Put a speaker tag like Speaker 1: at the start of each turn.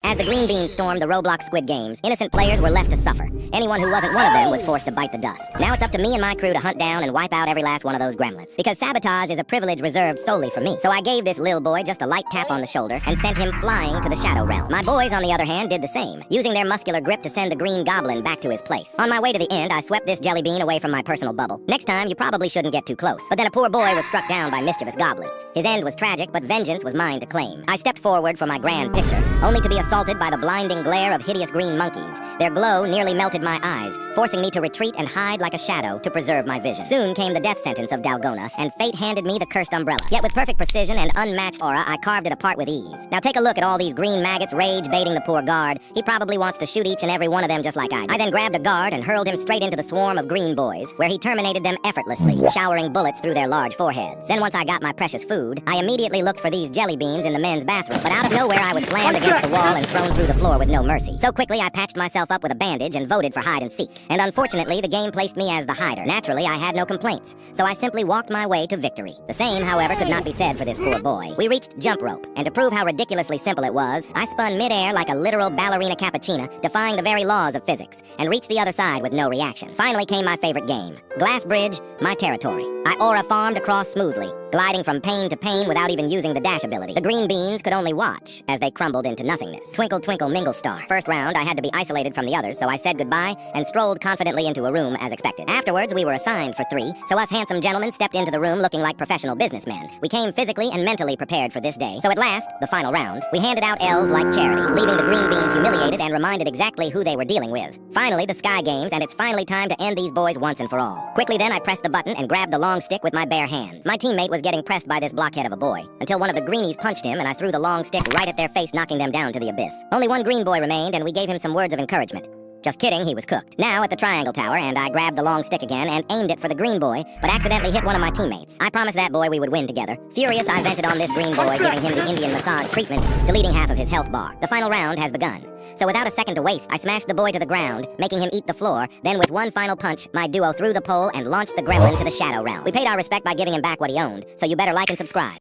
Speaker 1: As the green beans stormed the Roblox Squid Games, innocent players were left to suffer. Anyone who wasn't one of them was forced to bite the dust. Now it's up to me and my crew to hunt down and wipe out every last one of those gremlins. Because sabotage is a privilege reserved solely for me. So I gave this lil boy just a light tap on the shoulder and sent him flying to the Shadow Realm. My boys, on the other hand, did the same, using their muscular grip to send the green goblin back to his place. On my way to the end, I swept this jelly bean away from my personal bubble. Next time, you probably shouldn't get too close. But then a poor boy was struck down by mischievous goblins. His end was tragic, but vengeance was mine to claim. I stepped forward for my grand picture, only to be assaulted by the blinding glare of hideous green monkeys. Their glow nearly melted my eyes, forcing me to retreat and hide like a shadow to preserve my vision. Soon came the death sentence of Dalgona, and fate handed me the cursed umbrella. Yet with perfect precision and unmatched aura, I carved it apart with ease. Now take a look at all these green maggots rage-baiting the poor guard. He probably wants to shoot each and every one of them just like I did. I then grabbed a guard and hurled him straight into the swarm of green boys, where he terminated them effortlessly, showering bullets through their large foreheads. Then once I got my precious food, I immediately looked for these jelly beans in the men's bathroom. But out of nowhere, I was slammed against the wall and thrown through the floor with no mercy. So quickly, I patched myself up with a bandage and voted for hide and seek. And unfortunately, the game placed me as the hider. Naturally, I had no complaints, so I simply walked my way to victory. The same, however, could not be said for this poor boy. We reached jump rope, and to prove how ridiculously simple it was, I spun mid-air like a literal ballerina cappuccina, defying the very laws of physics, and reached the other side with no reaction. Finally came my favorite game. Glass Bridge, my territory. I aura farmed across smoothly, gliding from pane to pane without even using the dash ability. The green beans could only watch as they crumbled into nothingness. Twinkle, twinkle, mingle star. First round, I had to be isolated from the others, so I said goodbye and strolled confidently into a room as expected. Afterwards, we were assigned for 3, so us handsome gentlemen stepped into the room looking like professional businessmen. We came physically and mentally prepared for this day, so at last, the final round, we handed out L's like charity, leaving the green beans humiliated and reminded exactly who they were dealing with. Finally, the Sky Games, and it's finally time to end these boys once and for all. Quickly then, I pressed the button and grabbed the long stick with my bare hands. My teammate was getting pressed by this blockhead of a boy, until one of the greenies punched him and I threw the long stick right at their face, knocking them down to the abyss. Only one green boy remained, and we gave him some words of encouragement. Just kidding, he was cooked. Now at the triangle tower, and I grabbed the long stick again and aimed it for the green boy, but accidentally hit one of my teammates. I promised that boy we would win together. Furious, I vented on this green boy, giving him the Indian massage treatment, deleting half of his health bar. The final round has begun. So without a second to waste, I smashed the boy to the ground, making him eat the floor. Then with one final punch, my duo threw the pole and launched the gremlin to the Shadow Realm. We paid our respect by giving him back what he owned, so you better like and subscribe.